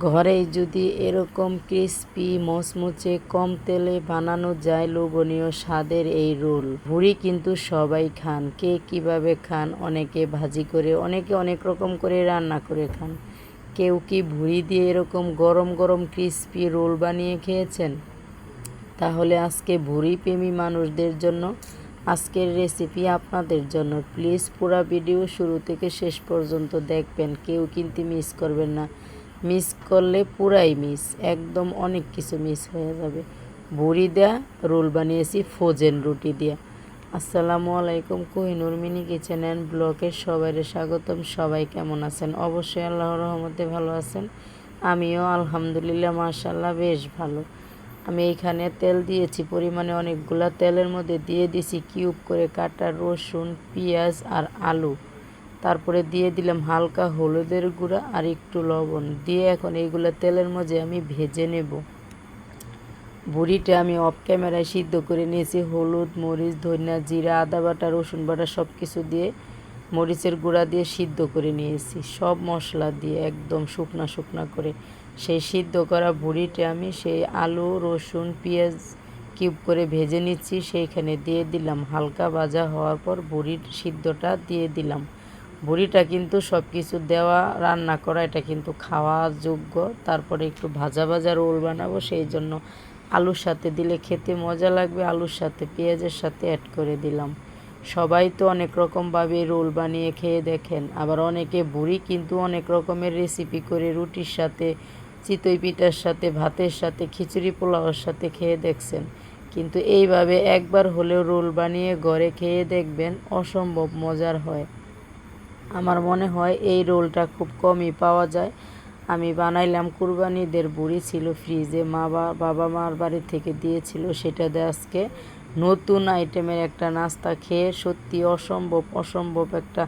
ঘরেই যদি এরকম ক্রিস্পি মচমচে কম তেলে বানানো যায় লোভনীয় স্বাদের এই রোল, ভুড়ি কিন্তু সবাই খান। কে কিভাবে খান, অনেকে ভাজি করে, অনেকে অনেক রকম করে রান্না করে খান। কেউ কি ভুড়ি দিয়ে এরকম গরম গরম ক্রিস্পি রোল বানিয়ে খেয়েছেন? তাহলে আজকে ভুড়ি প্রেমী মানুষদের জন্য আজকের রেসিপি আপনাদের জন্য। প্লিজ পুরো ভিডিও শুরু থেকে শেষ পর্যন্ত দেখবেন, কেউ কিন্তু মিস করবেন না। মিস করলে পুরাই মিস, একদম অনেক কিছু মিস হয়ে যাবে। ভুড়ি দেয়া রোল বানিয়েছি ফ্রোজেন রুটি দিয়ে। আসসালামু আলাইকুম, কোহিনুর মিনি কিচেন অ্যান্ড ব্লগের সবাইকে স্বাগতম। সবাই কেমন আছেন? অবশ্যই আল্লাহর রহমতে ভালো আছেন। আমিও আলহামদুলিল্লাহ মাশাআল্লাহ বেশ ভালো। আমি এইখানে তেল দিয়েছি পরিমাণে অনেকগুলা, তেলের মধ্যে দিয়ে দিছি কিউব করে কাটা রসুন, পেঁয়াজ আর আলু। তারপরে দিয়ে দিলাম হালকা হলুদের গুঁড়া আর একটু লবণ দিয়ে এখন এইগুলো তেলের মধ্যে আমি ভেজে নেব। ভুড়িটা আমি অফ ক্যামেরায় সিদ্ধ করে নিয়েছি। হলুদ, মরিচ, ধনিয়া, জিরা, আদা বাটা, রসুন বাটা সব কিছু দিয়ে, মরিচের গুঁড়া দিয়ে সিদ্ধ করে নিয়েছি। সব মশলা দিয়ে একদম শুকনা শুকনা করে সেই সিদ্ধ করা ভুড়িটা আমি সেই আলু, রসুন, পেঁয়াজ কিউব করে ভেজে নিচ্ছি। সেইখানে দিয়ে দিলাম। হালকা ভাজা হওয়ার পর ভুড়ির সিদ্ধটা দিয়ে দিলাম। ভুড়িটা কিন্তু সব কিছু দেওয়া রান্না করা, এটা কিন্তু খাওয়া যোগ্য। তারপরে একটু ভাজা ভাজা রোল বানাবো, সেই জন্য আলুর সাথে দিলে খেতে মজা লাগবে, আলুর সাথে পেঁয়াজের সাথে অ্যাড করে দিলাম। সবাই তো অনেক রকমভাবে রোল বানিয়ে খেয়ে দেখেন, আবার অনেকে ভুড়ি কিন্তু অনেক রকমের রেসিপি করে রুটির সাথে, চিতই পিঠার সাথে, ভাতের সাথে, খিচুড়ি পোলাওর সাথে খেয়ে দেখছেন। কিন্তু এইভাবে একবার হলেও রোল বানিয়ে ঘরে খেয়ে দেখবেন, অসম্ভব মজার হয়। আমার মনে হয় এই রোলটা খুব কমই পাওয়া যায়। আমি বানাইলাম, কুরবানিদের ভুড়ি ছিল ফ্রিজে, বাবা মার বাড়ি থেকে দিয়েছিল, সেটা দিয়ে আজকে নতুন আইটেমের একটা নাস্তা খেয়ে সত্যি অসম্ভব অসম্ভব একটা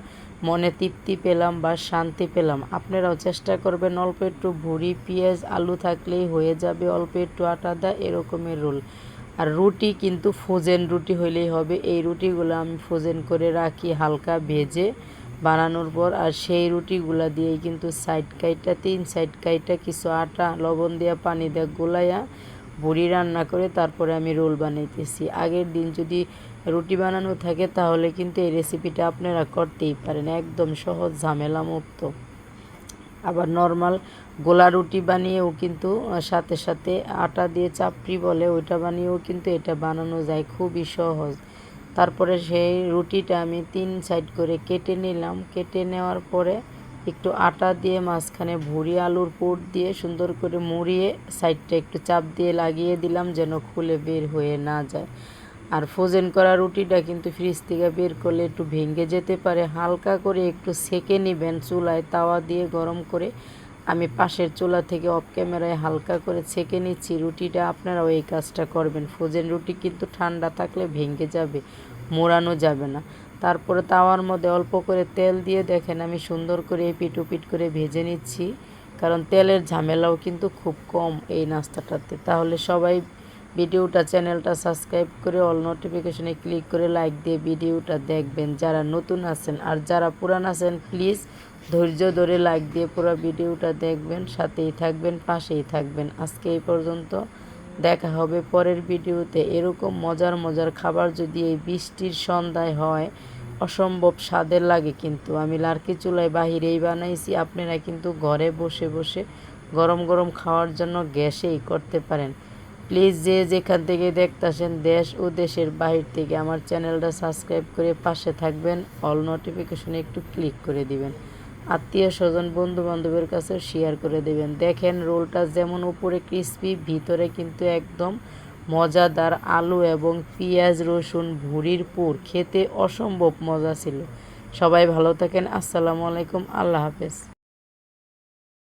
মনে তৃপ্তি পেলাম বা শান্তি পেলাম। আপনারাও চেষ্টা করবেন, অল্প একটু ভুড়ি, পেঁয়াজ, আলু থাকলেই হয়ে যাবে, অল্প একটু আটা দেয় এরকমের রোল। আর রুটি কিন্তু ফ্রোজেন রুটি হইলেই হবে। এই রুটিগুলো আমি ফ্রোজেন করে রাখি হালকা ভেজে বানানোর পর। আর সেই রুটিগুলা দিয়েই কিন্তু তিন সাইড কাইটা কিছু আটা লবণ দিয়া পানি দিয়ে গোলাইয়া বড়ি রান্না করে তারপরে আমি রোল বানাইতেছি। আগের দিন যদি রুটি বানানো থাকে তাহলে কিন্তু এই রেসিপিটা আপনারা করতেই পারেন, একদম সহজ, ঝামেলা মুক্ত। আবার নর্মাল গোলা রুটি বানিয়েও কিন্তু সাথে সাথে আটা দিয়ে চাপড়ি বলে, ওইটা বানিয়েও কিন্তু এটা বানানো যায়, খুবই সহজ। তারপরে সেই রুটিটা আমি তিন সাইড করে কেটে নিলাম। কেটে নেওয়ার পরে একটু আটা দিয়ে মাঝখানে ভুড়ি আলুর পুর দিয়ে সুন্দর করে মুড়িয়ে সাইডটা একটু চাপ দিয়ে লাগিয়ে দিলাম যেন খুলে বের হয়ে না যায়। আর ফ্রোজেন করা রুটিটা কিন্তু ফ্রিজ থেকে বের করলে একটু ভেঙে যেতে পারে। হালকা করে একটু সেঁকে নেবেন চুলায়, তাওয়া দিয়ে গরম করে। আমি পাশের চুলা থেকে অফ ক্যামেরায় হালকা করে ছেঁকে নিচ্ছি রুটিটা। আপনারাও এই কাজটা করবেন। ফ্রোজেন রুটি কিন্তু ঠান্ডা থাকলে ভেঙে যাবে, মোড়ানো যাবে না। তারপরে তাওয়ার মধ্যে অল্প করে তেল দিয়ে দেখেন আমি সুন্দর করে এপিট ওপিট করে ভেজে নিচ্ছি, কারণ তেলের ঝামেলাও কিন্তু খুব কম এই নাস্তাটাতে। তাহলে সবাই ভিডিওটা, চ্যানেলটা সাবস্ক্রাইব করে অল নোটিফিকেশনে ক্লিক করে লাইক দিয়ে ভিডিওটা দেখবেন যারা নতুন আছেন। আর যারা পুরান আছেন প্লিজ ধৈর্য ধরে লাইক দিয়ে পুরো ভিডিওটা দেখবেন, সাথেই থাকবেন, পাশেই থাকবেন। আজকে এই পর্যন্ত, দেখা হবে পরের ভিডিওতে। এরকম মজার মজার খাবার যদি এই বৃষ্টির সন্ধ্যায় হয়, অসম্ভব স্বাদের লাগে। কিন্তু আমি লার্কি চুলায় বাহিরেই বানাইছি, আপনারা কিন্তু ঘরে বসে বসে গরম গরম খাওয়ার জন্য গ্যাসেই করতে পারেন। প্লিজ যে যেখান থেকে দেখতেছেন দেশ ও দেশের বাহির থেকে আমার চ্যানেলটা সাবস্ক্রাইব করে পাশে থাকবেন, অল নোটিফিকেশনে একটু ক্লিক করে দিবেন। আত্মীয় স্বজন বন্ধু বান্ধবের কাছে শেয়ার করে দেবেন। দেখেন রোলটা যেমন উপরে ক্রিস্পি, ভিতরে কিন্তু একদম মজাদার আলু এবং পেঁয়াজ রসুন ভুড়ির পুর, খেতে অসম্ভব মজা ছিল। সবাই ভালো থাকেন। আসসালামু আলাইকুম, আল্লাহ হাফেজ।